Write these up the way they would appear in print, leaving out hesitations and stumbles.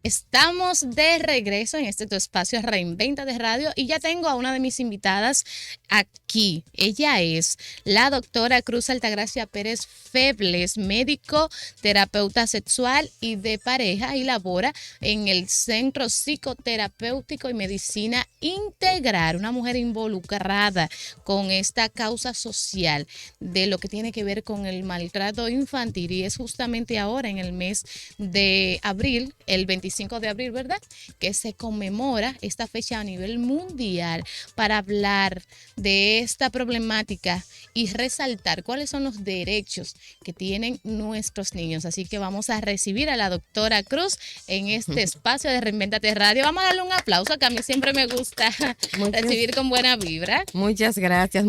Estamos de regreso en tu espacio Reinvéntate Radio y ya tengo a una de mis invitadas aquí. Ella es la doctora Cruz Altagracia Pérez Febles, médico, terapeuta sexual y de pareja, y labora en el Centro Psicoterapéutico y Medicina Integral, una mujer involucrada con esta causa social de lo que tiene que ver con el maltrato infantil, y es justamente ahora en el mes de abril, el 25 de abril, ¿verdad?, que se conmemora esta fecha a nivel mundial para hablar de esta problemática y resaltar cuáles son los derechos que tienen nuestros niños. Así que vamos a recibir a la doctora Cruz en este espacio de Reinvéntate Radio. Vamos a darle un aplauso, que a mí siempre me gusta recibir con buena vibra. Muchas gracias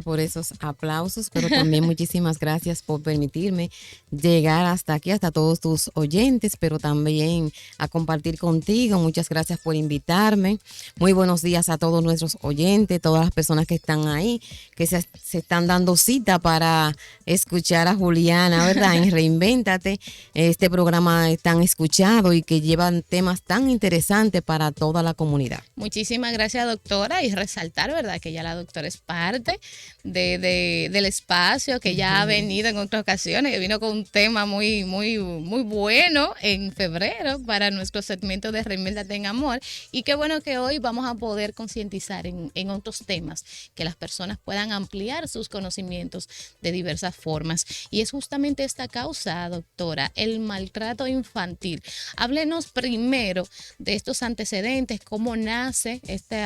por esos aplausos, pero también muchísimas gracias por permitirme llegar hasta aquí, hasta todos tus oyentes, pero también a compartir contigo. Muchas gracias por invitarme. Muy buenos días a todos nuestros oyentes, todas las personas que están ahí, que se están dando cita para escuchar a Juliana, ¿verdad?, en Reinvéntate, este programa tan escuchado y que llevan temas tan interesantes para toda la comunidad. Muchísimas gracias, doctora, y resaltar, ¿verdad?, que ya la doctora es parte del espacio, que ya ha venido en otras ocasiones, que vino con un tema muy bueno en febrero para nuestro segmento de Reinvéntate en Amor, y qué bueno que hoy vamos a poder concientizar en otros temas, que las personas puedan ampliar sus conocimientos de diversas formas. Y es justamente esta causa, doctora, el maltrato infantil. Háblenos primero de estos antecedentes, cómo nace este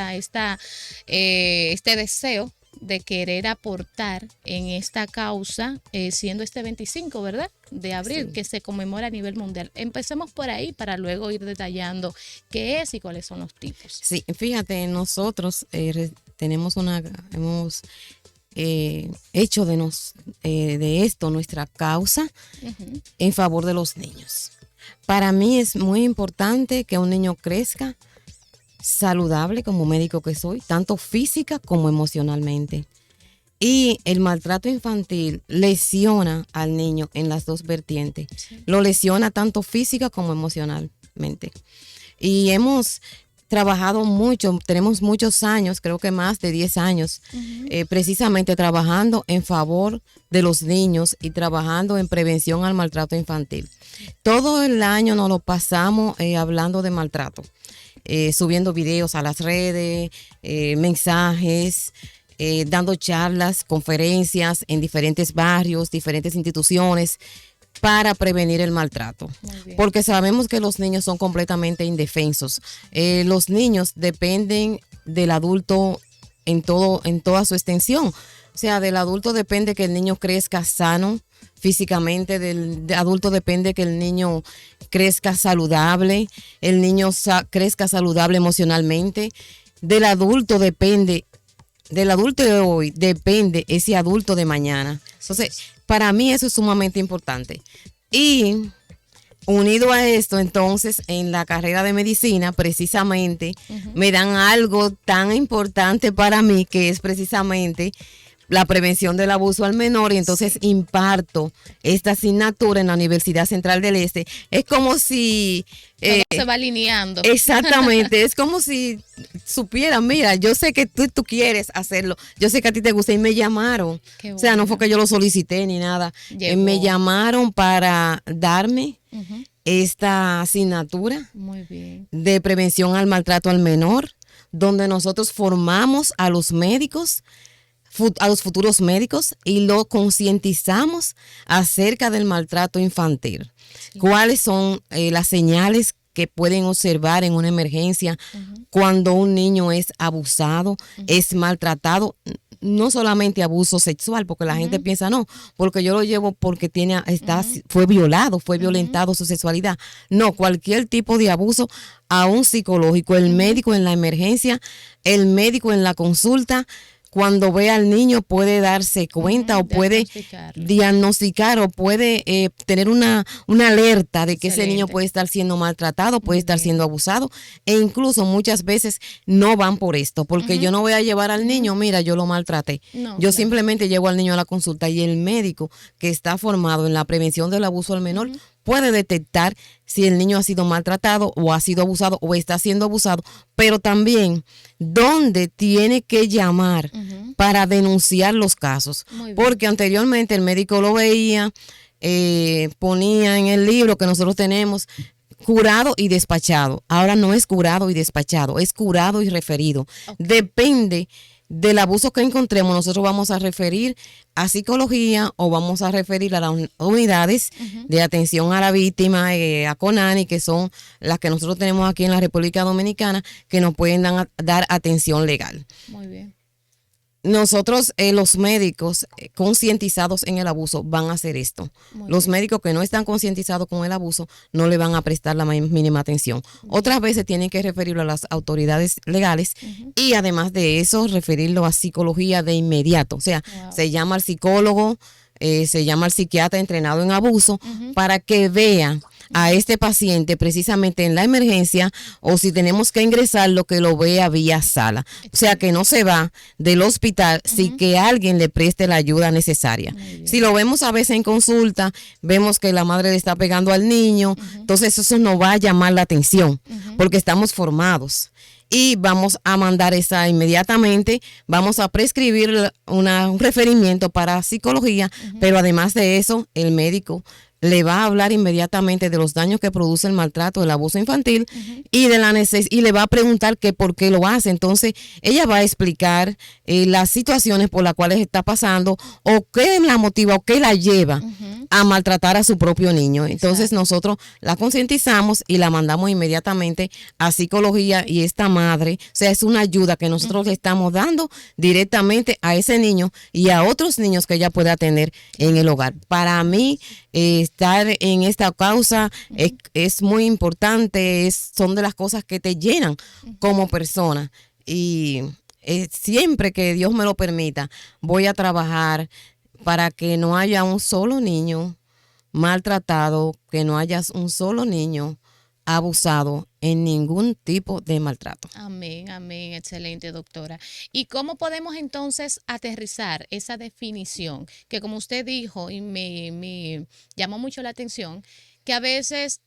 deseo de querer aportar en esta causa, siendo este 25, ¿verdad?, de abril, sí, que se conmemora a nivel mundial. Empecemos por ahí para luego ir detallando qué es y cuáles son los tipos. Sí, fíjate, nosotros hemos hecho de esto nuestra causa en favor de los niños. Para mí es muy importante que un niño crezca saludable, como médico que soy, tanto física como emocionalmente. Y el maltrato infantil lesiona al niño en las dos vertientes. Sí. Lo lesiona tanto física como emocionalmente. Y hemos trabajado mucho, tenemos muchos años, creo que más de 10 años, precisamente trabajando en favor de los niños y trabajando en prevención al maltrato infantil. Todo el año nos lo pasamos hablando de maltrato, subiendo videos a las redes, mensajes, dando charlas, conferencias en diferentes barrios, diferentes instituciones, para prevenir el maltrato, porque sabemos que los niños son completamente indefensos. Los niños dependen del adulto en toda su extensión. O sea, del adulto depende que el niño crezca sano físicamente, del adulto depende que el niño crezca saludable, el niño crezca saludable emocionalmente. Del adulto de hoy depende ese adulto de mañana. Entonces, para mí eso es sumamente importante. Y unido a esto, entonces, en la carrera de medicina, precisamente, me dan algo tan importante para mí, que es precisamente la prevención del abuso al menor, y entonces imparto esta asignatura en la Universidad Central del Este. Es como si se va alineando. Exactamente, es como si supieran, mira, yo sé que tú quieres hacerlo, yo sé que a ti te gusta, y me llamaron. Bueno. O sea, no fue que yo lo solicité ni nada. Me llamaron para darme esta asignatura. Muy bien. De prevención al maltrato al menor, donde nosotros formamos a los médicos, a los futuros médicos, y lo concientizamos acerca del maltrato infantil. Sí. ¿Cuáles son las señales que pueden observar en una emergencia cuando un niño es abusado, es maltratado? No solamente abuso sexual, porque la gente piensa, no, porque yo lo llevo porque fue violado, fue violentado su sexualidad. No, cualquier tipo de abuso, aún psicológico, el médico en la emergencia, el médico en la consulta, cuando ve al niño puede darse cuenta o puede diagnosticar o puede tener una alerta de que ese niño puede estar siendo maltratado, puede estar siendo abusado, e incluso muchas veces no van por esto, porque yo no voy a llevar al niño, mira, yo lo maltraté. No, yo simplemente llevo al niño a la consulta, y el médico que está formado en la prevención del abuso al menor puede detectar si el niño ha sido maltratado o ha sido abusado o está siendo abusado, pero también dónde tiene que llamar para denunciar los casos. Porque anteriormente el médico lo veía, ponía en el libro que nosotros tenemos curado y despachado. Ahora no es curado y despachado, es curado y referido. Depende del abuso que encontremos, nosotros vamos a referir a psicología o vamos a referir a las unidades de atención a la víctima, a CONANI, que son las que nosotros tenemos aquí en la República Dominicana, que nos pueden dar atención legal. Muy bien. Nosotros, los médicos concientizados en el abuso van a hacer esto. Los médicos que no están concientizados con el abuso no le van a prestar la mínima atención. Otras veces tienen que referirlo a las autoridades legales y además de eso referirlo a psicología de inmediato. O sea, se llama al psicólogo, se llama al psiquiatra entrenado en abuso para que vea a este paciente precisamente en la emergencia o si tenemos que ingresarlo, que lo vea vía sala. O sea, que no se va del hospital sin que alguien le preste la ayuda necesaria. Si lo vemos a veces en consulta, vemos que la madre le está pegando al niño, entonces eso nos va a llamar la atención porque estamos formados. Y vamos a mandar esa inmediatamente, vamos a prescribir un referimiento para psicología, pero además de eso, el médico le va a hablar inmediatamente de los daños que produce el maltrato, el abuso infantil y de y le va a preguntar que por qué lo hace. Entonces, ella va a explicar las situaciones por las cuales está pasando o qué la motiva o qué la lleva a maltratar a su propio niño. Entonces, nosotros la concientizamos y la mandamos inmediatamente a psicología y esta madre, o sea, es una ayuda que nosotros le estamos dando directamente a ese niño y a otros niños que ella pueda tener en el hogar. Para mí, estar en esta causa es muy importante, son de las cosas que te llenan como persona y siempre que Dios me lo permita voy a trabajar para que no haya un solo niño maltratado, que no haya un solo niño abusado en ningún tipo de maltrato. Amén, amén, excelente doctora. ¿Y cómo podemos entonces aterrizar esa definición? Que como usted dijo y me llamó mucho la atención, que a veces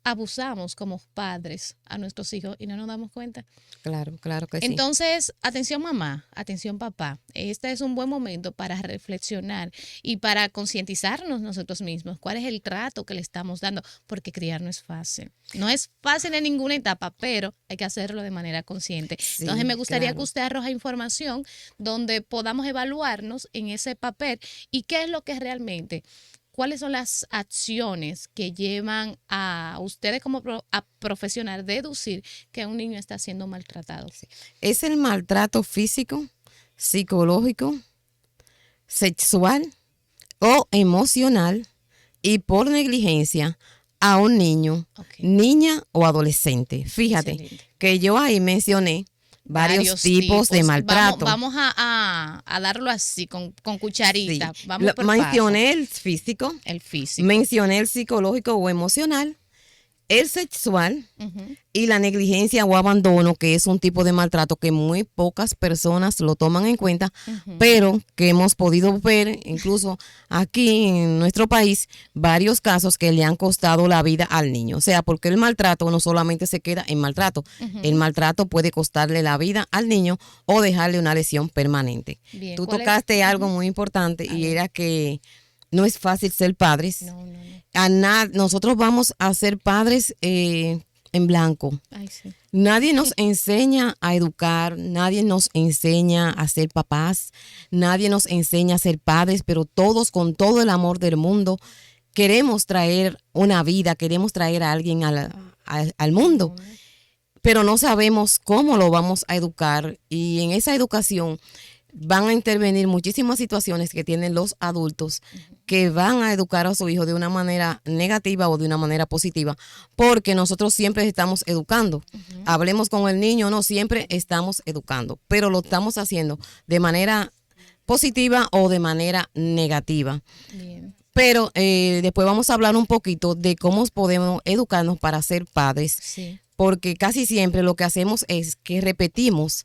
abusamos como padres a nuestros hijos y no nos damos cuenta. Claro, claro que sí. Entonces, atención mamá, atención papá, este es un buen momento para reflexionar y para concientizarnos nosotros mismos cuál es el trato que le estamos dando, porque criar no es fácil. No es fácil en ninguna etapa, pero hay que hacerlo de manera consciente. Sí, entonces, me gustaría que usted arroje información donde podamos evaluarnos en ese papel y qué es lo que realmente... ¿Cuáles son las acciones que llevan a ustedes como a profesional deducir que un niño está siendo maltratado? Es el maltrato físico, psicológico, sexual o emocional y por negligencia a un niño, niña o adolescente. Fíjate que yo ahí mencioné varios tipos de maltrato. Vamos a darlo así, con cucharita. Sí. Vamos por mencioné el físico, mencioné el psicológico o emocional, el sexual y la negligencia o abandono, que es un tipo de maltrato que muy pocas personas lo toman en cuenta, pero que hemos podido ver incluso aquí en nuestro país varios casos que le han costado la vida al niño. O sea, porque el maltrato no solamente se queda en maltrato, el maltrato puede costarle la vida al niño o dejarle una lesión permanente. Bien, tú tocaste algo muy importante y era que no es fácil ser padres. No. Nosotros vamos a ser padres en blanco. Ay, sí. Nadie nos enseña a educar, nadie nos enseña a ser papás, nadie nos enseña a ser padres, pero todos con todo el amor del mundo queremos traer una vida, queremos traer a alguien al mundo, pero no sabemos cómo lo vamos a educar y en esa educación van a intervenir muchísimas situaciones que tienen los adultos que van a educar a su hijo de una manera negativa o de una manera positiva, porque nosotros siempre estamos educando. Hablemos con el niño, no siempre estamos educando, pero lo estamos haciendo de manera positiva o de manera negativa. Bien. Pero después vamos a hablar un poquito de cómo podemos educarnos para ser padres, porque casi siempre lo que hacemos es que repetimos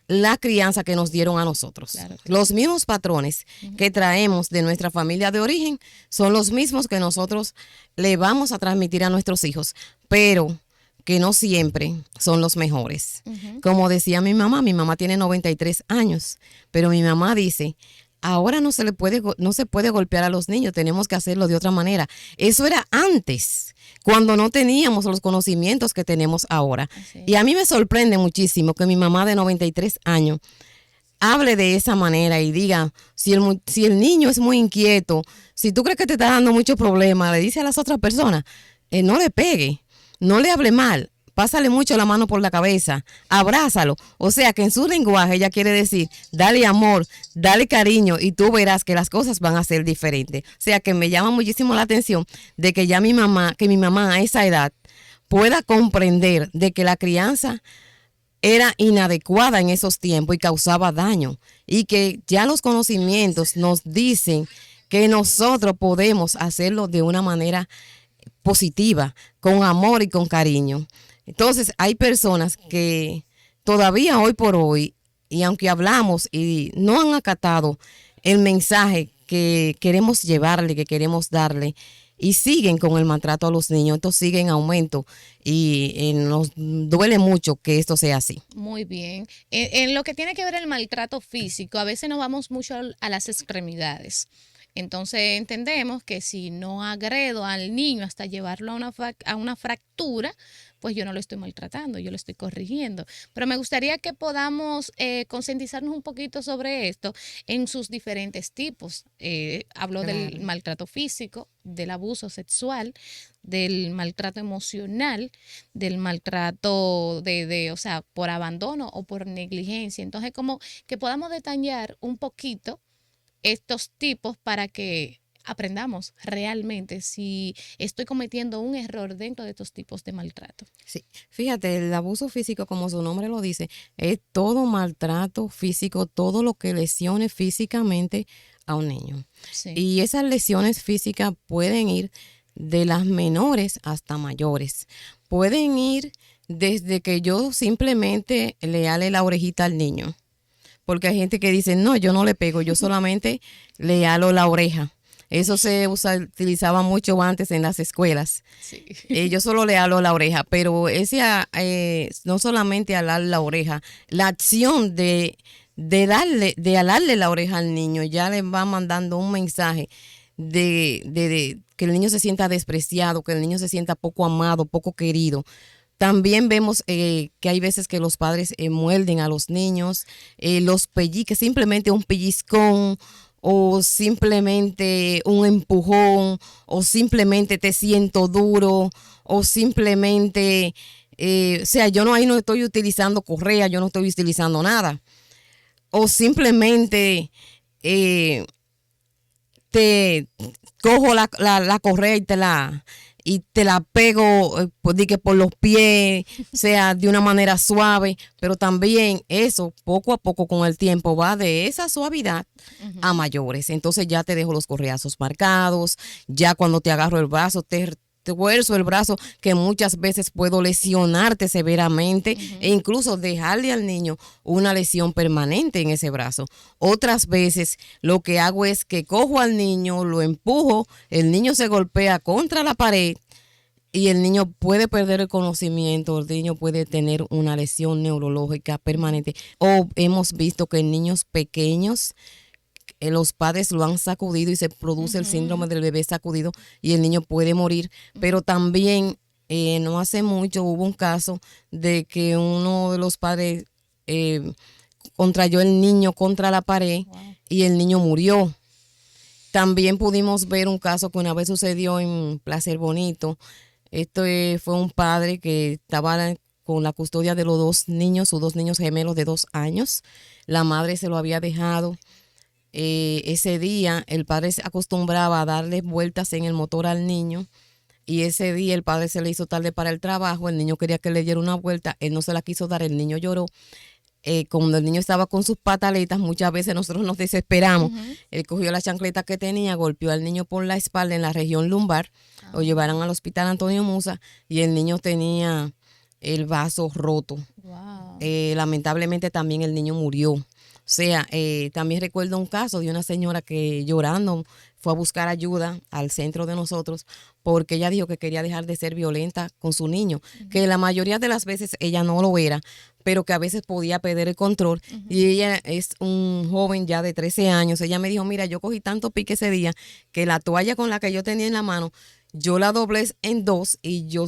la crianza que nos dieron a nosotros. Claro. Los mismos patrones que traemos de nuestra familia de origen son los mismos que nosotros le vamos a transmitir a nuestros hijos, pero que no siempre son los mejores. Como decía mi mamá tiene 93 años, pero mi mamá dice, ahora no se puede golpear a los niños, tenemos que hacerlo de otra manera. Eso era antes, cuando no teníamos los conocimientos que tenemos ahora. Y a mí me sorprende muchísimo que mi mamá de 93 años hable de esa manera y diga, si el niño es muy inquieto, si tú crees que te está dando muchos problemas, le dice a las otras personas, no le pegue, no le hable mal, pásale mucho la mano por la cabeza, abrázalo. O sea que en su lenguaje ella quiere decir, dale amor, dale cariño y tú verás que las cosas van a ser diferentes. O sea que me llama muchísimo la atención de que ya mi mamá a esa edad pueda comprender de que la crianza era inadecuada en esos tiempos y causaba daño. Y que ya los conocimientos nos dicen que nosotros podemos hacerlo de una manera positiva, con amor y con cariño. Entonces hay personas que todavía hoy por hoy, y aunque hablamos y no han acatado el mensaje que queremos llevarle, que queremos darle, y siguen con el maltrato a los niños, entonces siguen en aumento y nos duele mucho que esto sea así. Muy bien. En lo que tiene que ver el maltrato físico, a veces nos vamos mucho a las extremidades. Entonces entendemos que si no agredo al niño hasta llevarlo a una fractura, pues yo no lo estoy maltratando, yo lo estoy corrigiendo. Pero me gustaría que podamos concientizarnos un poquito sobre esto en sus diferentes tipos. Hablo del maltrato físico, del abuso sexual, del maltrato emocional, del maltrato o sea, por abandono o por negligencia. Entonces, como que podamos detallar un poquito estos tipos para que aprendamos realmente si estoy cometiendo un error dentro de estos tipos de maltrato. Sí, fíjate, el abuso físico, como su nombre lo dice, es todo maltrato físico, todo lo que lesione físicamente a un niño. Sí. Y esas lesiones físicas pueden ir de las menores hasta mayores. Pueden ir desde que yo simplemente le ale la orejita al niño. Porque hay gente que dice, no, yo no le pego, yo solamente le halo la oreja. Eso se utilizaba mucho antes en las escuelas. Sí. Yo solo le halo la oreja, pero no solamente alar la oreja, la acción de alarle la oreja al niño ya le va mandando un mensaje de que el niño se sienta despreciado, que el niño se sienta poco amado, poco querido. También vemos que hay veces que los padres muelden a los niños, los pellizques, simplemente un pellizcón o simplemente un empujón o simplemente te siento duro o simplemente, o sea, yo ahí no estoy utilizando correa, yo no estoy utilizando nada. O simplemente te cojo la correa y te la pego por los pies, sea de una manera suave, pero también eso poco a poco con el tiempo va de esa suavidad a mayores. Entonces ya te dejo los correazos marcados, ya cuando te agarro el brazo te tuerzo el brazo, que muchas veces puedo lesionarte severamente e incluso dejarle al niño una lesión permanente en ese brazo. Otras veces lo que hago es que cojo al niño, lo empujo, el niño se golpea contra la pared y el niño puede perder el conocimiento, el niño puede tener una lesión neurológica permanente. O hemos visto que en niños pequeños los padres lo han sacudido y se produce el síndrome del bebé sacudido y el niño puede morir. Pero también no hace mucho hubo un caso de que uno de los padres contrayó el niño contra la pared y el niño murió. También pudimos ver un caso que una vez sucedió en Placer Bonito. Esto fue un padre que estaba con la custodia de sus dos niños gemelos de 2 años. La madre se lo había dejado. Ese día el padre se acostumbraba a darle vueltas en el motor al niño y ese día el padre se le hizo tarde para el trabajo, el niño quería que le diera una vuelta, él no se la quiso dar, el niño lloró. Cuando el niño estaba con sus pataletas, muchas veces nosotros nos desesperamos. Él cogió la chancleta que tenía, golpeó al niño por la espalda en la región lumbar, lo llevaron al hospital Antonio Musa y el niño tenía el vaso roto. Wow. Lamentablemente también el niño murió. O sea, también recuerdo un caso de una señora que llorando fue a buscar ayuda al centro de nosotros porque ella dijo que quería dejar de ser violenta con su niño, que la mayoría de las veces ella no lo era, pero que a veces podía perder el control. Y ella es un joven ya de 13 años. Ella me dijo, mira, yo cogí tanto pique ese día que la toalla con la que yo tenía en la mano, yo la doblé en dos y yo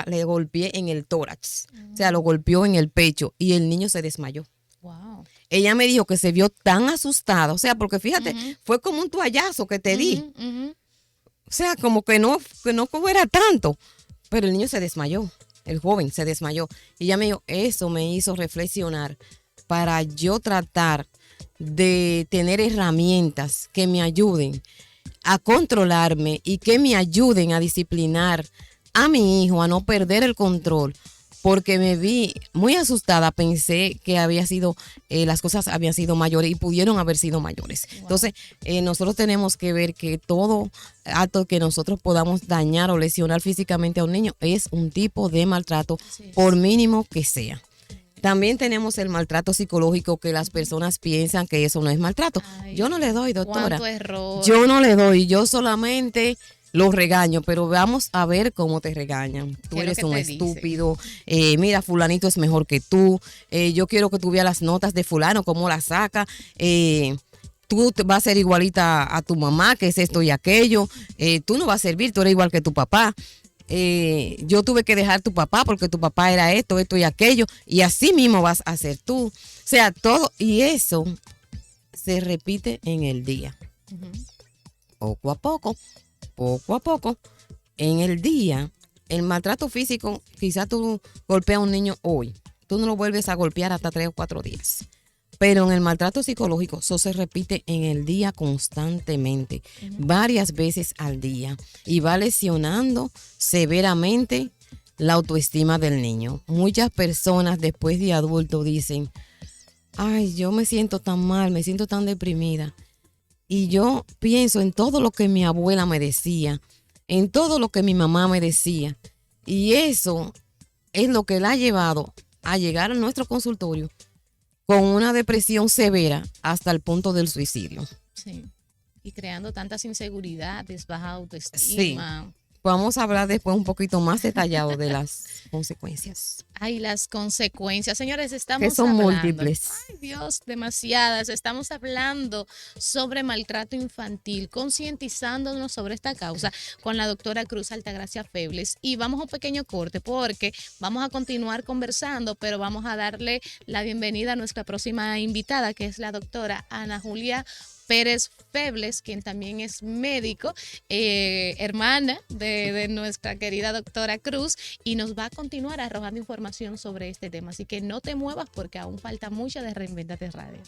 le golpeé en el tórax. O sea, lo golpeó en el pecho y el niño se desmayó. Wow. Ella me dijo que se vio tan asustada, o sea, porque fíjate, fue como un toallazo que te di. O sea, como que no fuera tanto, pero el niño se desmayó, el joven se desmayó. Y ella me dijo, eso me hizo reflexionar para yo tratar de tener herramientas que me ayuden a controlarme y que me ayuden a disciplinar a mi hijo, a no perder el control. Porque me vi muy asustada, pensé que había sido, las cosas habían sido mayores y pudieron haber sido mayores. Wow. Entonces, nosotros tenemos que ver que todo acto que nosotros podamos dañar o lesionar físicamente a un niño es un tipo de maltrato, por mínimo que sea. También tenemos el maltrato psicológico, que las personas piensan que eso no es maltrato. Ay, yo no le doy, doctora. ¿Cuánto error? Yo no le doy, yo solamente los regaño, pero vamos a ver cómo te regañan. Tú eres un estúpido, mira, fulanito es mejor que tú, yo quiero que tú veas las notas de fulano, cómo las saca, tú vas a ser igualita a tu mamá, que es esto y aquello, tú no vas a servir, tú eres igual que tu papá. Yo tuve que dejar a tu papá porque tu papá era esto y aquello, y así mismo vas a ser tú. O sea, todo, y eso se repite en el día. Poco a poco, en el día, el maltrato físico, quizás tú golpeas a un niño hoy, tú no lo vuelves a golpear hasta 3 o 4 días. Pero en el maltrato psicológico, eso se repite en el día constantemente, varias veces al día, y va lesionando severamente la autoestima del niño. Muchas personas después de adultos dicen, ay, yo me siento tan mal, me siento tan deprimida. Y yo pienso en todo lo que mi abuela me decía, en todo lo que mi mamá me decía. Y eso es lo que la ha llevado a llegar a nuestro consultorio con una depresión severa hasta el punto del suicidio. Sí. Y creando tantas inseguridades, baja autoestima. Sí. Vamos a hablar después un poquito más detallado de las consecuencias. Ay, las consecuencias, señores, estamos que son hablando, múltiples. Ay, Dios, demasiadas. Estamos hablando sobre maltrato infantil, concientizándonos sobre esta causa con la doctora Cruz Altagracia Febles. Y vamos a un pequeño corte porque vamos a continuar conversando, pero vamos a darle la bienvenida a nuestra próxima invitada, que es la doctora Ana Julia Pérez Febles, quien también es médico, hermana de nuestra querida doctora Cruz, y nos va a continuar arrojando información sobre este tema. Así que no te muevas porque aún falta mucho de Reinvéntate Radio.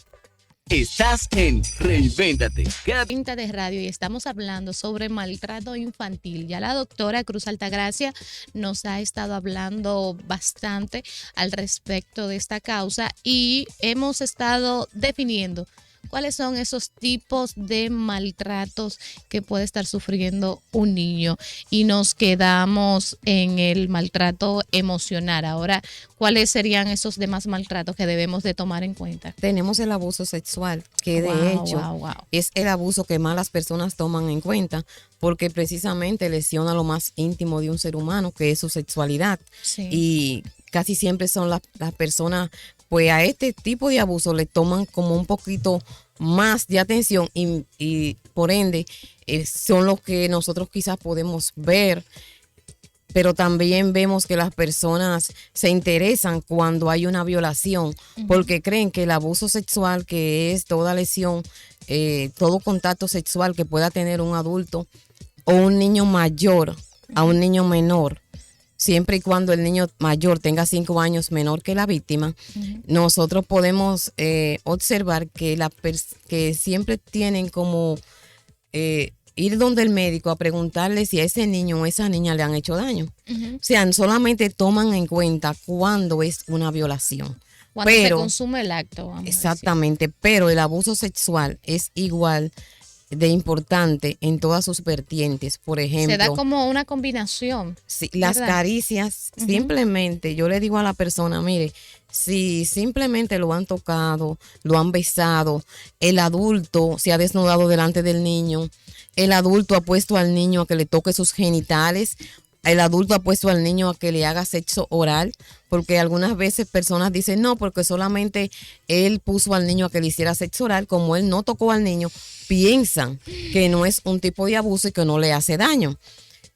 Estás en Reinvéntate de Radio y estamos hablando sobre maltrato infantil. Ya la doctora Cruz Altagracia nos ha estado hablando bastante al respecto de esta causa y hemos estado definiendo cuáles son esos tipos de maltratos que puede estar sufriendo un niño. Y nos quedamos en el maltrato emocional. Ahora, ¿cuáles serían esos demás maltratos que debemos de tomar en cuenta? Tenemos el abuso sexual, que de hecho es el abuso que más las personas toman en cuenta, porque precisamente lesiona lo más íntimo de un ser humano, que es su sexualidad. Sí. Y casi siempre son las personas, pues a este tipo de abuso le toman como un poquito más de atención y por ende son los que nosotros quizás podemos ver, pero también vemos que las personas se interesan cuando hay una violación, porque creen que el abuso sexual, que es toda lesión, todo contacto sexual que pueda tener un adulto o un niño mayor a un niño menor, siempre y cuando el niño mayor tenga 5 años menor que la víctima, nosotros podemos observar que que siempre tienen como ir donde el médico a preguntarle si a ese niño o esa niña le han hecho daño. O sea, solamente toman en cuenta cuando es una violación. Cuando se consume el acto. Exactamente, pero el abuso sexual es igual de importante en todas sus vertientes. Por ejemplo, se da como una combinación. Sí, las ¿verdad? caricias, simplemente yo le digo a la persona, mire, si simplemente lo han tocado, lo han besado, el adulto se ha desnudado delante del niño, el adulto ha puesto al niño a que le toque sus genitales, el adulto ha puesto al niño a que le haga sexo oral, porque algunas veces personas dicen no, porque solamente él puso al niño a que le hiciera sexo oral, como él no tocó al niño, piensan que no es un tipo de abuso y que no le hace daño.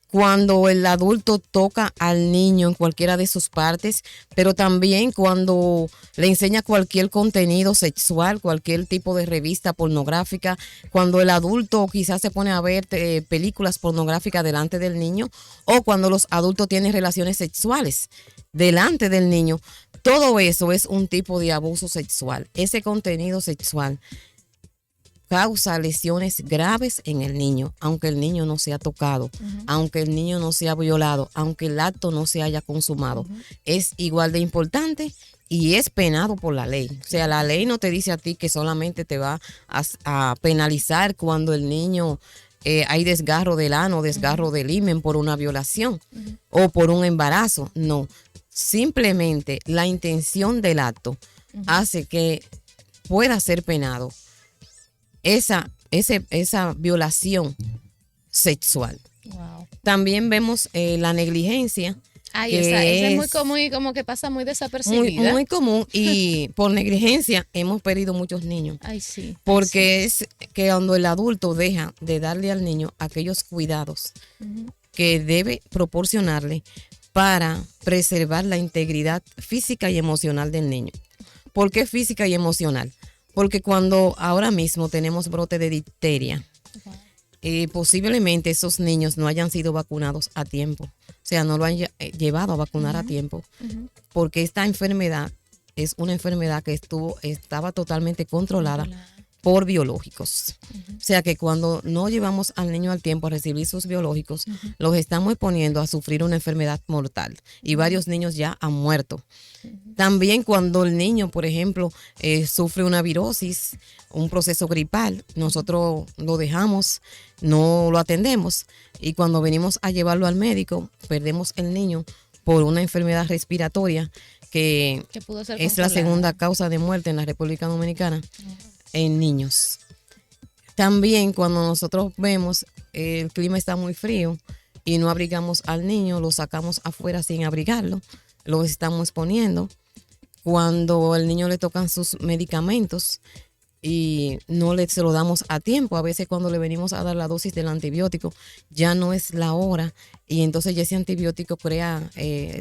Cuando el adulto toca al niño en cualquiera de sus partes, pero también cuando le enseña cualquier contenido sexual, cualquier tipo de revista pornográfica, cuando el adulto quizás se pone a ver películas pornográficas delante del niño, o cuando los adultos tienen relaciones sexuales delante del niño, todo eso es un tipo de abuso sexual. Ese contenido sexual causa lesiones graves en el niño, aunque el niño no sea tocado, aunque el niño no sea violado, aunque el acto no se haya consumado. Es igual de importante y es penado por la ley. O sea, la ley no te dice a ti que solamente te va a penalizar cuando el niño hay desgarro del ano, desgarro del himen por una violación o por un embarazo. No, simplemente la intención del acto hace que pueda ser penado esa violación sexual. Wow. También vemos la negligencia. Ay, que esa es muy común y como que pasa muy desapercibida. muy común, y por negligencia hemos perdido muchos niños. Ay, sí. Porque es que cuando el adulto deja de darle al niño aquellos cuidados que debe proporcionarle para preservar la integridad física y emocional del niño. ¿Por qué física y emocional? Porque cuando ahora mismo tenemos brote de difteria, posiblemente esos niños no hayan sido vacunados a tiempo. O sea, no lo han llevado a vacunar a tiempo. Porque esta enfermedad es una enfermedad que estaba totalmente controlada por biológicos. O sea que cuando no llevamos al niño al tiempo a recibir sus biológicos, los estamos exponiendo a sufrir una enfermedad mortal. Y varios niños ya han muerto. También cuando el niño, por ejemplo, sufre una virosis, un proceso gripal, nosotros lo dejamos, no lo atendemos, y cuando venimos a llevarlo al médico, perdemos el niño por una enfermedad respiratoria que pudo ser es la segunda causa de muerte en la República Dominicana en niños. También cuando nosotros vemos el clima está muy frío y no abrigamos al niño, lo sacamos afuera sin abrigarlo, lo estamos poniendo. Cuando el niño le tocan sus medicamentos y no se lo damos a tiempo, a veces cuando le venimos a dar la dosis del antibiótico ya no es la hora, y entonces ya ese antibiótico crea,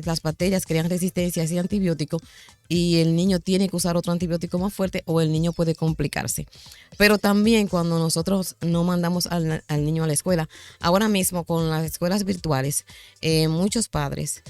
las bacterias crean resistencia a ese antibiótico y el niño tiene que usar otro antibiótico más fuerte o el niño puede complicarse. Pero también cuando nosotros no mandamos al niño a la escuela, ahora mismo con las escuelas virtuales, muchos padres,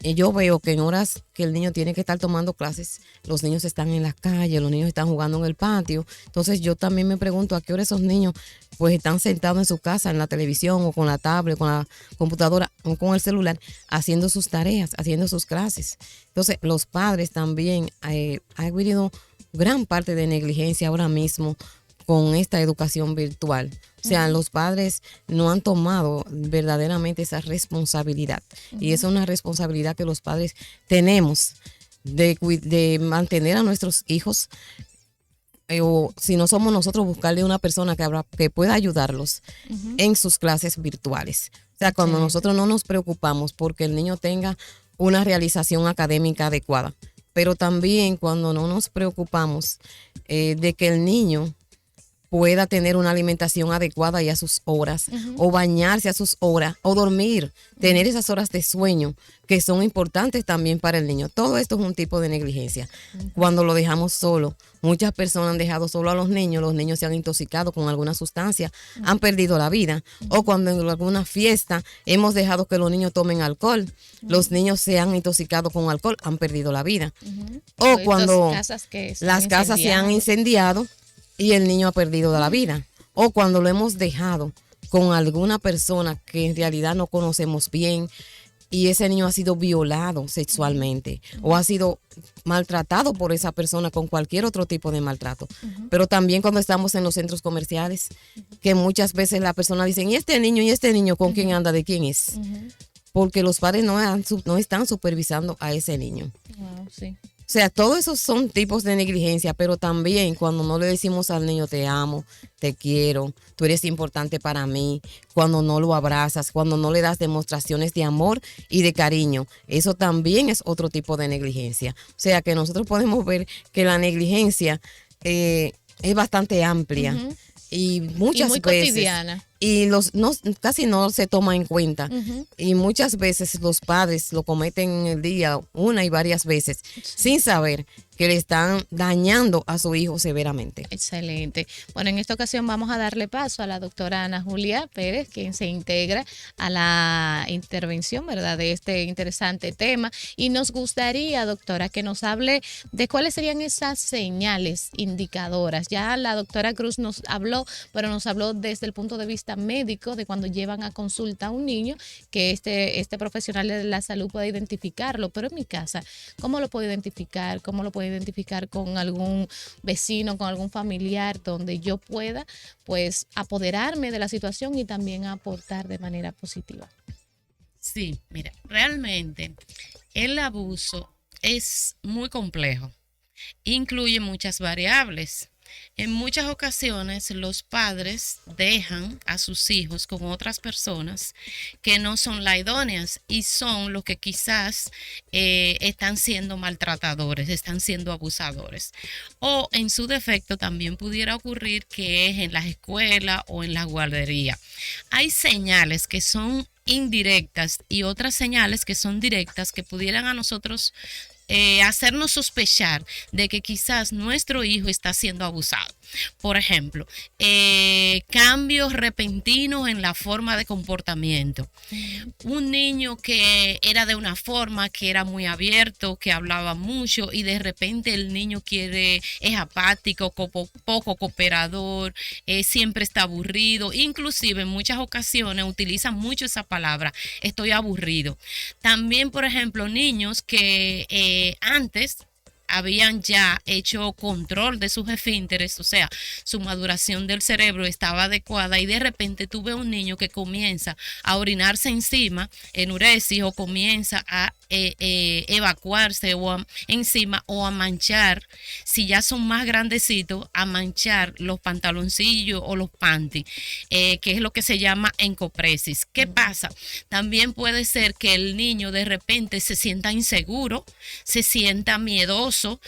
yo veo que en horas que el niño tiene que estar tomando clases, los niños están en la calle, los niños están jugando en el patio. Entonces yo también me pregunto a qué hora esos niños pues están sentados en su casa, en la televisión o con la tablet, con la computadora o con el celular, haciendo sus tareas, haciendo sus clases. Entonces los padres también han habido gran parte de negligencia ahora mismo con esta educación virtual. O sea, los padres no han tomado verdaderamente esa responsabilidad. Y es una responsabilidad que los padres tenemos de mantener a nuestros hijos, o si no somos nosotros, buscarle una persona que pueda ayudarlos en sus clases virtuales. O sea, cuando nosotros no nos preocupamos porque el niño tenga una realización académica adecuada, pero también cuando no nos preocupamos de que el niño pueda tener una alimentación adecuada y a sus horas, o bañarse a sus horas, o dormir, tener esas horas de sueño que son importantes también para el niño. Todo esto es un tipo de negligencia. Cuando lo dejamos solo, muchas personas han dejado solo a los niños se han intoxicado con alguna sustancia, han perdido la vida, o cuando en alguna fiesta hemos dejado que los niños tomen alcohol, los niños se han intoxicado con alcohol, han perdido la vida. O cuando las casas se han incendiado y el niño ha perdido la vida. O cuando lo hemos dejado con alguna persona que en realidad no conocemos bien, y ese niño ha sido violado sexualmente o ha sido maltratado por esa persona con cualquier otro tipo de maltrato. Pero también cuando estamos en los centros comerciales, que muchas veces la persona dice, ¿y este niño con quién anda? ¿De quién es? Porque los padres no están supervisando a ese niño. Wow, sí. O sea, todos esos son tipos de negligencia, pero también cuando no le decimos al niño te amo, te quiero, tú eres importante para mí, cuando no lo abrazas, cuando no le das demostraciones de amor y de cariño, eso también es otro tipo de negligencia. O sea, que nosotros podemos ver que la negligencia es bastante amplia. Y muchas muy veces cotidiana. y casi no se toma en cuenta y muchas veces los padres lo cometen en el día una y varias veces sin saber que le están dañando a su hijo severamente. Excelente. Bueno, en esta ocasión vamos a darle paso a la doctora Ana Julia Pérez, quien se integra a la intervención, ¿verdad?, de este interesante tema. Y nos gustaría, doctora, que nos hable de cuáles serían esas señales indicadoras. Ya la doctora Cruz nos habló, pero nos habló desde el punto de vista médico, de cuando llevan a consulta a un niño, que este profesional de la salud puede identificarlo. Pero en mi casa, ¿cómo lo puedo identificar? ¿Cómo lo puedo identificar con algún vecino, con algún familiar, donde yo pueda pues apoderarme de la situación y también aportar de manera positiva? Sí, mira, realmente el abuso es muy complejo, incluye muchas variables. En muchas ocasiones los padres dejan a sus hijos con otras personas que no son las idóneas y son los que quizás están siendo maltratadores, están siendo abusadores. O en su defecto también pudiera ocurrir que es en las escuelas o en la guardería. Hay señales que son indirectas y otras señales que son directas que pudieran a nosotros hacernos sospechar de que quizás nuestro hijo está siendo abusado. Por ejemplo, cambios repentinos en la forma de comportamiento. Un niño que era de una forma, que era muy abierto, que hablaba mucho y de repente el niño es apático, poco cooperador, siempre está aburrido. Inclusive en muchas ocasiones utilizan mucho esa palabra, estoy aburrido. También, por ejemplo, niños que antes habían ya hecho control de sus esfínteres, o sea, su maduración del cerebro estaba adecuada y de repente tuve un niño que comienza a orinarse encima, enuresis, o comienza a evacuarse encima o a manchar, si ya son más grandecitos, a manchar los pantaloncillos o los panties, que es lo que se llama encopresis. ¿Qué pasa? También puede ser que el niño de repente se sienta inseguro, se sienta miedoso,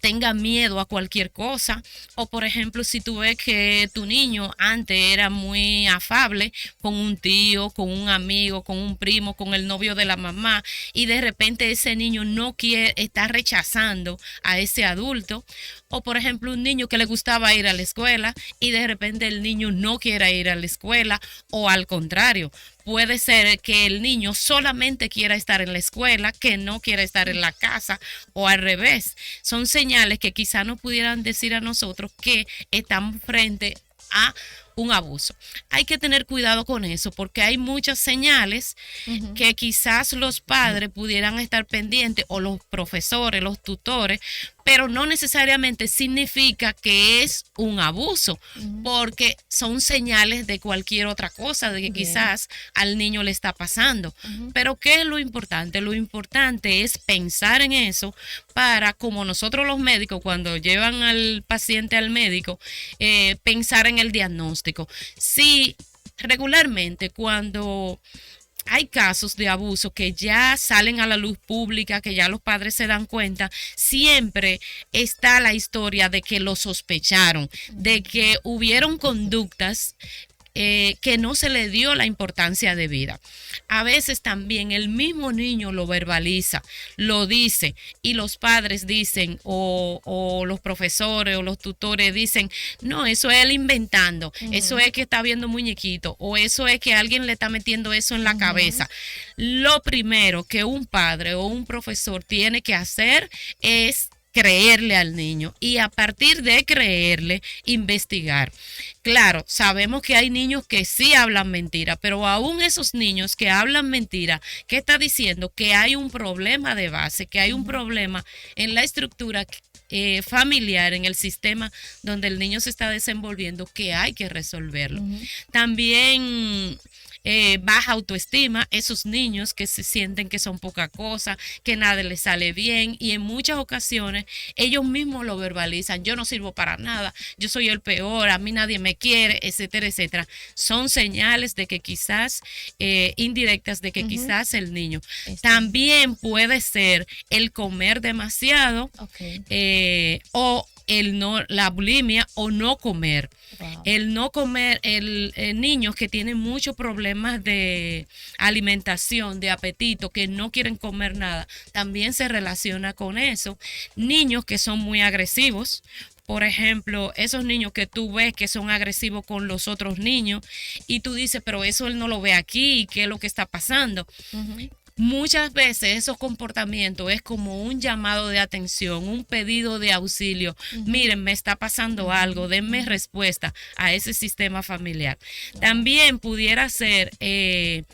tenga miedo a cualquier cosa, o por ejemplo si tú ves que tu niño antes era muy afable con un tío, con un amigo, con un primo, con el novio de la mamá, y de repente ese niño no quiere, está rechazando a ese adulto. O por ejemplo un niño que le gustaba ir a la escuela y de repente el niño no quiera ir a la escuela, o al contrario. Puede ser que el niño solamente quiera estar en la escuela, que no quiera estar en la casa, o al revés. Son señales que quizá nos pudieran decir a nosotros que estamos frente a un abuso. Hay que tener cuidado con eso porque hay muchas señales que quizás los padres pudieran estar pendientes, o los profesores, los tutores, pero no necesariamente significa que es un abuso, porque son señales de cualquier otra cosa, de que quizás al niño le está pasando. Pero ¿qué es lo importante? Lo importante es pensar en eso para, como nosotros los médicos, cuando llevan al paciente al médico, pensar en el diagnóstico. Sí, regularmente cuando hay casos de abuso que ya salen a la luz pública, que ya los padres se dan cuenta, siempre está la historia de que lo sospecharon, de que hubieron conductas que no se le dio la importancia debida. A veces también el mismo niño lo verbaliza, lo dice, y los padres dicen, o los profesores o los tutores dicen, no, eso es él inventando, eso es que está viendo muñequito, o eso es que alguien le está metiendo eso en la cabeza. Lo primero que un padre o un profesor tiene que hacer es creerle al niño y a partir de creerle, investigar. Claro, sabemos que hay niños que sí hablan mentira, pero aún esos niños que hablan mentira, ¿qué está diciendo? Que hay un problema de base, que hay un problema en la estructura familiar, en el sistema donde el niño se está desenvolviendo, que hay que resolverlo. También baja autoestima, esos niños que se sienten que son poca cosa, que nada les sale bien y en muchas ocasiones ellos mismos lo verbalizan, yo no sirvo para nada, yo soy el peor, a mí nadie me quiere, etcétera, etcétera. Son señales de que quizás, indirectas de que quizás el niño. También puede ser el comer demasiado o la bulimia o no comer. Wow. El no comer, el niños que tienen muchos problemas de alimentación, de apetito, que no quieren comer nada, también se relaciona con eso. Niños que son muy agresivos. Por ejemplo, esos niños que tú ves que son agresivos con los otros niños y tú dices, pero eso él no lo ve aquí, ¿qué es lo que está pasando? Muchas veces esos comportamientos es como un llamado de atención, un pedido de auxilio. Miren, me está pasando algo, denme respuesta a ese sistema familiar. También pudiera ser, en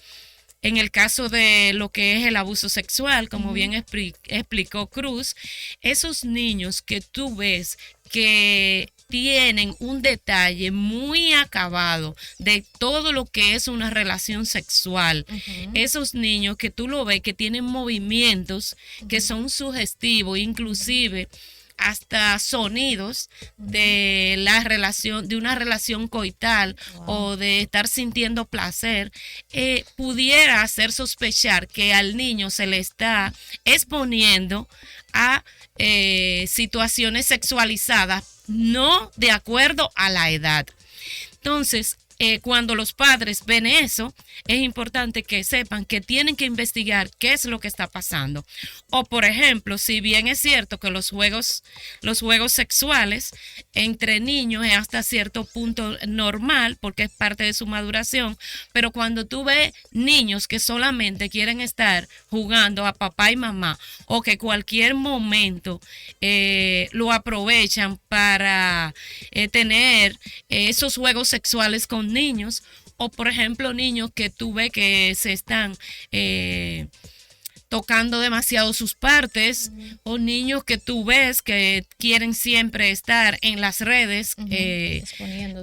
el caso de lo que es el abuso sexual, como bien explicó Cruz, esos niños que tú ves que tienen un detalle muy acabado de todo lo que es una relación sexual. Esos niños que tú lo ves que tienen movimientos que son sugestivos, inclusive hasta sonidos de la relación, de una relación coital o de estar sintiendo placer, pudiera hacer sospechar que al niño se le está exponiendo a situaciones sexualizadas no de acuerdo a la edad. Entonces, cuando los padres ven eso, es importante que sepan que tienen que investigar qué es lo que está pasando. O, por ejemplo, si bien es cierto que los juegos sexuales entre niños es hasta cierto punto normal, porque es parte de su maduración, pero cuando tú ves niños que solamente quieren estar jugando a papá y mamá, o que cualquier momento lo aprovechan para tener esos juegos sexuales con niños, o por ejemplo niños que tú ves que se están tocando demasiado sus partes, o niños que tú ves que quieren siempre estar en las redes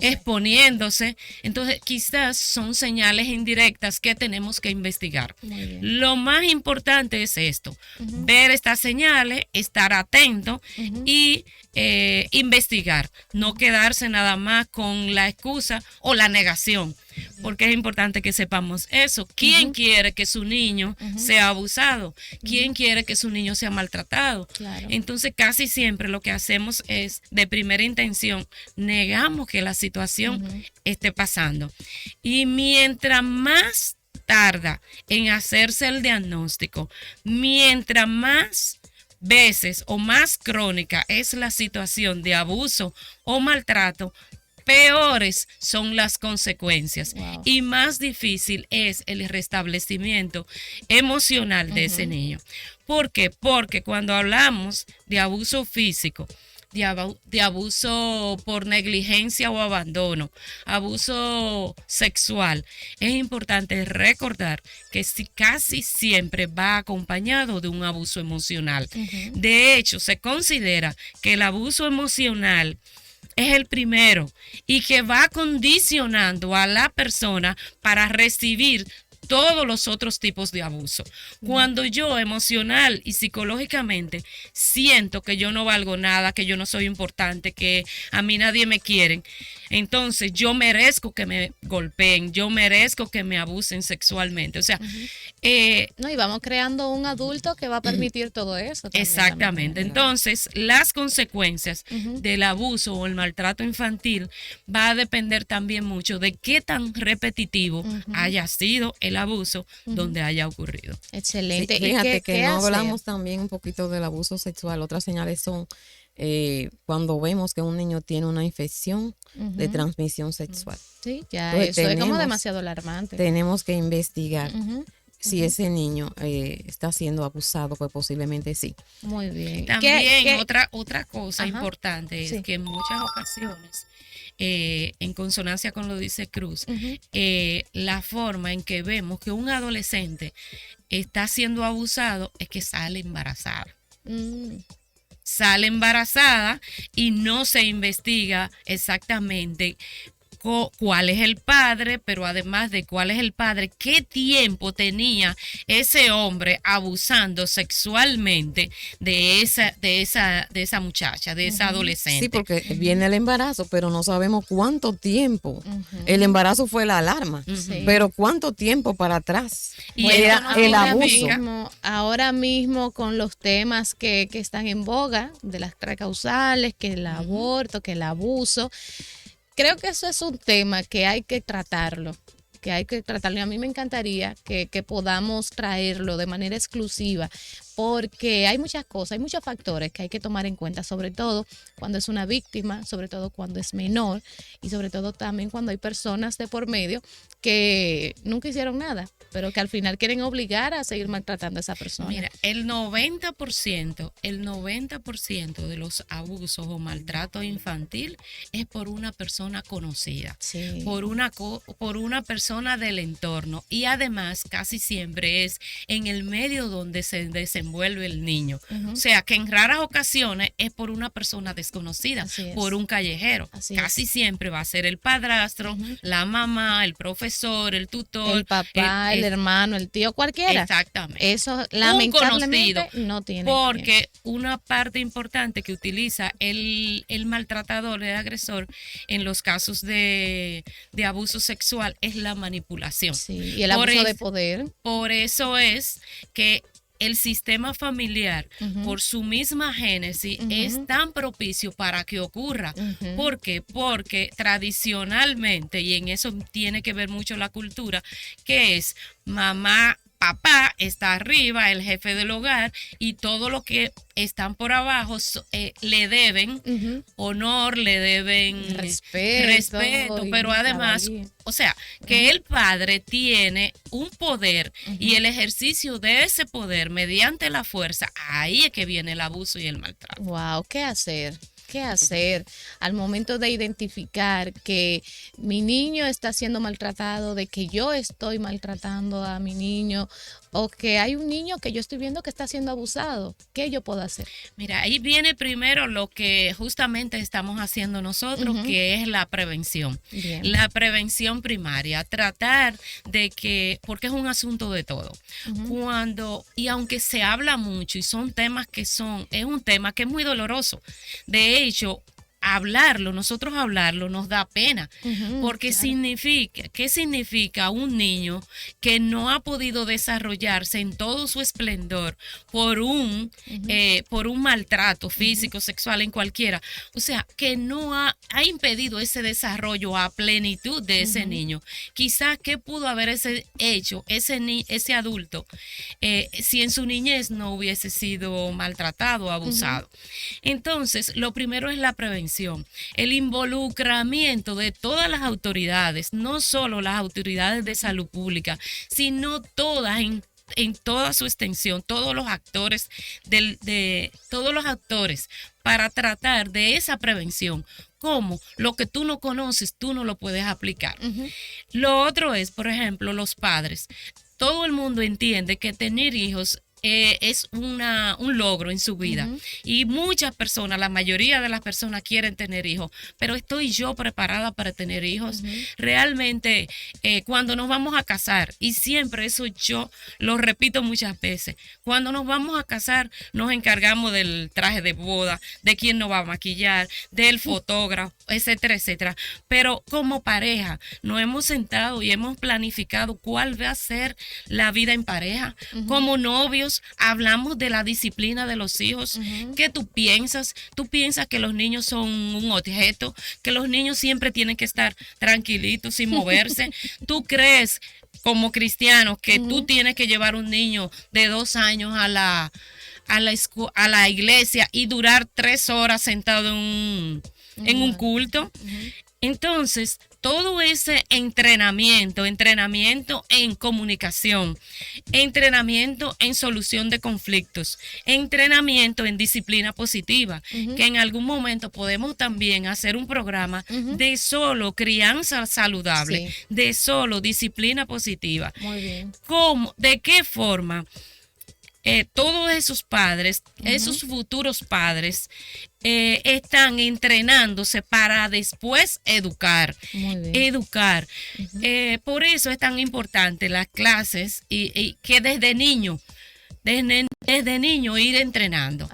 exponiéndose. Entonces quizás son señales indirectas que tenemos que investigar. Lo más importante es esto, ver estas señales, estar atento y investigar, no quedarse nada más con la excusa o la negación, porque es importante que sepamos eso. ¿Quién quiere que su niño sea abusado? ¿Quién quiere que su niño sea maltratado? Claro. Entonces casi siempre lo que hacemos es, de primera intención, negamos que la situación esté pasando. Y mientras más tarda en hacerse el diagnóstico, mientras más veces o más crónica es la situación de abuso o maltrato, peores son las consecuencias y más difícil es el restablecimiento emocional de ese niño. ¿Por qué? Porque cuando hablamos de abuso físico, de abuso por negligencia o abandono, abuso sexual, es importante recordar que casi siempre va acompañado de un abuso emocional. De hecho, se considera que el abuso emocional es el primero y que va condicionando a la persona para recibir todos los otros tipos de abuso. Cuando yo emocional y psicológicamente siento que yo no valgo nada, que yo no soy importante, que a mí nadie me quiere, entonces yo merezco que me golpeen, yo merezco que me abusen sexualmente. O sea, no, y vamos creando un adulto que va a permitir todo eso también. Exactamente. Entonces, las consecuencias del abuso o el maltrato infantil va a depender también mucho de qué tan repetitivo haya sido el abuso donde haya ocurrido. Excelente. Sí, fíjate que no hacer? hablamos también un poquito del abuso sexual. Otras señales son cuando vemos que un niño tiene una infección de transmisión sexual. Sí, ya Entonces, eso es como demasiado alarmante. Tenemos que investigar. si ese niño está siendo abusado, pues posiblemente sí. Muy bien. También otra cosa Ajá. importante es Sí. que en muchas ocasiones, en consonancia con lo dice Cruz, Ujú. la forma en que vemos que un adolescente está siendo abusado es que sale embarazada. Mm. Sale embarazada y no se investiga exactamente cuál es el padre, pero además de cuál es el padre, qué tiempo tenía ese hombre abusando sexualmente de esa muchacha, de esa adolescente. Sí, porque viene el embarazo, pero no sabemos cuánto tiempo. Ujú. El embarazo fue la alarma, Sí. pero cuánto tiempo para atrás Y era eso no el significa- abuso. Ahora mismo con los temas que están en boga, de las tres causales, que el aborto, que el abuso, creo que eso es un tema que hay que tratarlo. Que hay que tratarlo. Y a mí me encantaría que podamos traerlo de manera exclusiva, porque hay muchas cosas, hay muchos factores que hay que tomar en cuenta, sobre todo cuando es una víctima, sobre todo cuando es menor y sobre todo también cuando hay personas de por medio que nunca hicieron nada, pero que al final quieren obligar a seguir maltratando a esa persona. Mira, el 90% de los abusos o maltrato infantil es por una persona conocida, Sí. por una persona del entorno, y además casi siempre es en el medio donde se desenvuelve el niño. Ujú. O sea, que en raras ocasiones es por una persona desconocida, Así es. por un callejero. Así Casi es. siempre va a ser el padrastro, la mamá, el profesor, el tutor, El papá, el hermano, el tío, cualquiera. Exactamente. Eso lamentablemente conocido, no tiene. Porque una parte importante que utiliza el maltratador, el agresor, en los casos de abuso sexual es la manipulación. Sí, y el Por abuso de eso- poder. Por eso es que el sistema familiar, Ujú. por su misma génesis, Ujú. es tan propicio para que ocurra. Ujú. ¿Por qué? Porque tradicionalmente, y en eso tiene que ver mucho la cultura, que es mamá, papá está arriba, el jefe del hogar, y todo lo que están por abajo le deben Ujú. honor, le deben Respeto y pero además, caballería. o sea, que el padre tiene un poder y el ejercicio de ese poder mediante la fuerza, ahí es que viene el abuso y el maltrato. Wow, ¿qué hacer? ¿Qué hacer al momento de identificar que mi niño está siendo maltratado, de que yo estoy maltratando a mi niño o que hay un niño que yo estoy viendo que está siendo abusado? ¿Qué yo puedo hacer? Mira, ahí viene primero lo que justamente estamos haciendo nosotros, Ujú. que es la prevención. Bien. La prevención primaria, tratar de que, porque es un asunto de todo. Y aunque se habla mucho y son temas es un tema que es muy doloroso. De hecho, nosotros hablarlo nos da pena, Ujú, porque claro. ¿qué significa un niño que no ha podido desarrollarse en todo su esplendor por un maltrato físico, sexual, en cualquiera? O sea, que no ha impedido ese desarrollo a plenitud de ese niño. Quizás, ¿qué pudo haber hecho ese adulto si en su niñez no hubiese sido maltratado o abusado? Entonces, lo primero es la prevención, el involucramiento de todas las autoridades, no solo las autoridades de salud pública, sino todas en toda su extensión, todos los actores para tratar de esa prevención. ¿Cómo? Lo que tú no conoces, tú no lo puedes aplicar. Ujú. Lo otro es, por ejemplo, los padres. Todo el mundo entiende que tener hijos es un logro en su vida. Y muchas personas, la mayoría de las personas quieren tener hijos, pero ¿estoy yo preparada para tener hijos? Realmente, cuando nos vamos a casar, y siempre eso yo lo repito muchas veces, cuando nos vamos a casar nos encargamos del traje de boda, de quién nos va a maquillar, del fotógrafo, etcétera, etcétera. Pero como pareja nos hemos sentado y hemos planificado cuál va a ser la vida en pareja. Como novios hablamos de la disciplina de los hijos. ¿Qué tú piensas? ¿Tú piensas que los niños son un objeto? ¿Que los niños siempre tienen que estar tranquilitos sin moverse? ¿Tú crees como cristianos que tú tienes que llevar un niño de 2 años a la iglesia y durar 3 horas sentado en un culto? Entonces, todo ese entrenamiento en comunicación, entrenamiento en solución de conflictos, entrenamiento en disciplina positiva, que en algún momento podemos también hacer un programa de solo crianza saludable, de solo disciplina positiva. Muy bien. ¿Cómo? ¿De qué forma? Todos esos padres, esos futuros padres, están entrenándose para después educar. Educar. Por eso es tan importante las clases y que desde niño ir entrenando.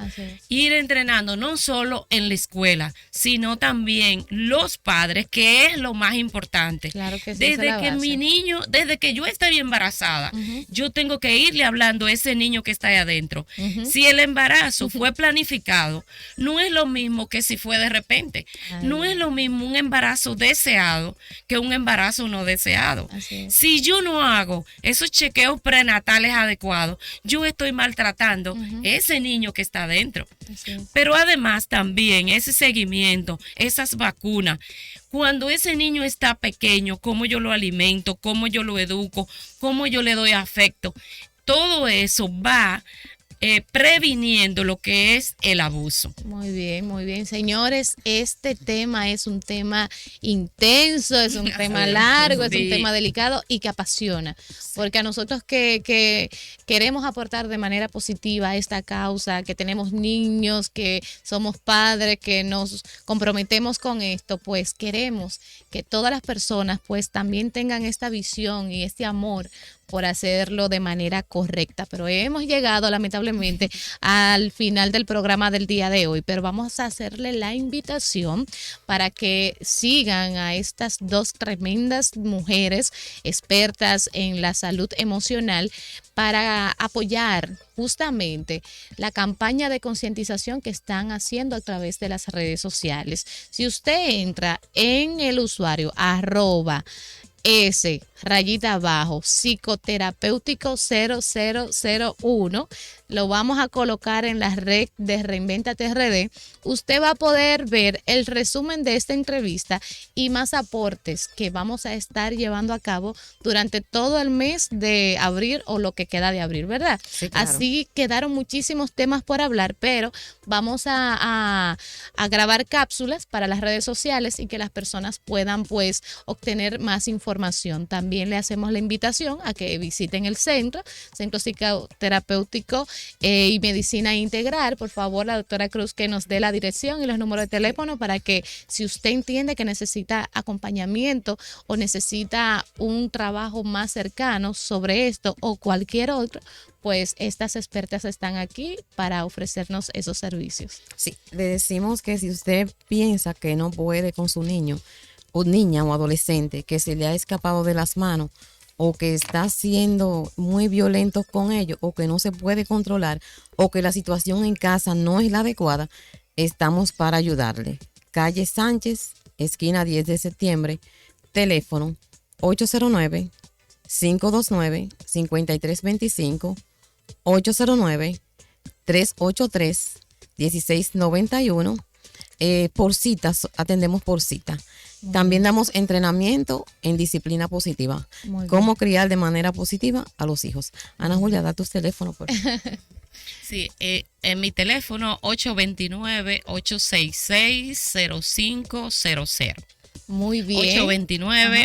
Ir entrenando no solo en la escuela, sino también los padres, que es lo más importante. Claro que sí, desde que mi niño, desde que yo estoy embarazada, yo tengo que irle hablando a ese niño que está ahí adentro. Si el embarazo fue planificado, no es lo mismo que si fue de repente. No es lo mismo un embarazo deseado que un embarazo no deseado. Si yo no hago esos chequeos prenatales adecuados, yo estoy maltratando ese niño que está adentro. Pero además también ese seguimiento, esas vacunas, cuando ese niño está pequeño, cómo yo lo alimento, cómo yo lo educo, cómo yo le doy afecto, todo eso va previniendo lo que es el abuso. Muy bien, señores, este tema es un tema intenso, es un tema largo, es un tema delicado y que apasiona, porque a nosotros que queremos aportar de manera positiva a esta causa, que tenemos niños, que somos padres, que nos comprometemos con esto, pues queremos que todas las personas pues también tengan esta visión y este amor por hacerlo de manera correcta. Pero hemos llegado lamentablemente al final del programa del día de hoy, pero vamos a hacerle la invitación para que sigan a estas dos tremendas mujeres expertas en la salud emocional para apoyar justamente la campaña de concientización que están haciendo a través de las redes sociales. Si usted entra en el usuario @psicoterapéutico 0001, lo vamos a colocar en la red de Reinvéntate RD. Usted va a poder ver el resumen de esta entrevista y más aportes que vamos a estar llevando a cabo durante todo el mes de abril o lo que queda de abril, ¿verdad? Sí, claro. Así quedaron muchísimos temas por hablar, pero vamos a grabar cápsulas para las redes sociales y que las personas puedan pues obtener más información. También le hacemos la invitación a que visiten el centro psicoterapéutico y medicina integral. Por favor, la doctora Cruz que nos dé la dirección y los números de teléfono para que si usted entiende que necesita acompañamiento o necesita un trabajo más cercano sobre esto o cualquier otro, pues estas expertas están aquí para ofrecernos esos servicios. Sí, le decimos que si usted piensa que no puede con su niño o niña o adolescente, que se le ha escapado de las manos o que está siendo muy violento con ellos o que no se puede controlar o que la situación en casa no es la adecuada, estamos para ayudarle. Calle Sánchez, esquina 10 de septiembre, teléfono 809-529-5325, 809-383-1691. Por citas, atendemos por cita. También damos entrenamiento en disciplina positiva. Cómo criar de manera positiva a los hijos. Ana Julia, da tus teléfonos, por favor. Sí, en mi teléfono 829-866-0500. Muy bien.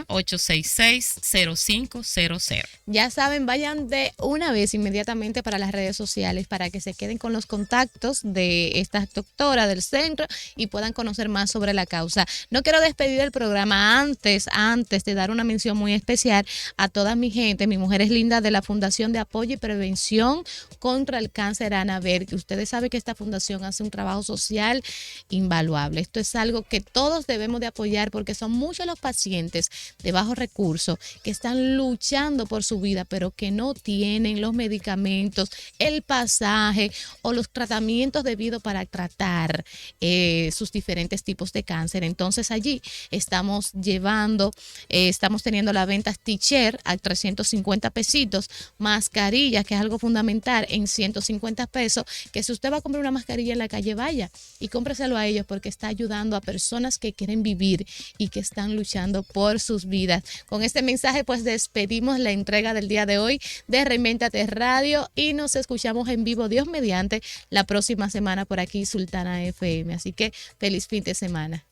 829-866-0500. Ya saben, vayan de una vez inmediatamente para las redes sociales para que se queden con los contactos de esta doctora del centro y puedan conocer más sobre la causa. No quiero despedir el programa antes de dar una mención muy especial a toda mi gente, mis mujeres lindas de la Fundación de Apoyo y Prevención contra el Cáncer Anabel, que ustedes saben que esta fundación hace un trabajo social invaluable. Esto es algo que todos debemos de apoyar porque son muchos los pacientes de bajos recursos que están luchando por su vida, pero que no tienen los medicamentos, el pasaje o los tratamientos debidos para tratar sus diferentes tipos de cáncer. Entonces allí estamos teniendo la venta Teacher a 350 pesitos, mascarillas, que es algo fundamental, en 150 pesos, que si usted va a comprar una mascarilla en la calle, vaya y cómpreselo a ellos porque está ayudando a personas que quieren vivir y y que están luchando por sus vidas. Con este mensaje pues despedimos la entrega del día de hoy de Reinvéntate Radio y nos escuchamos en vivo, Dios mediante, la próxima semana por aquí, Sultana FM. Así que feliz fin de semana.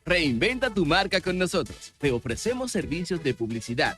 Reinventa tu marca con nosotros. Te ofrecemos servicios de publicidad,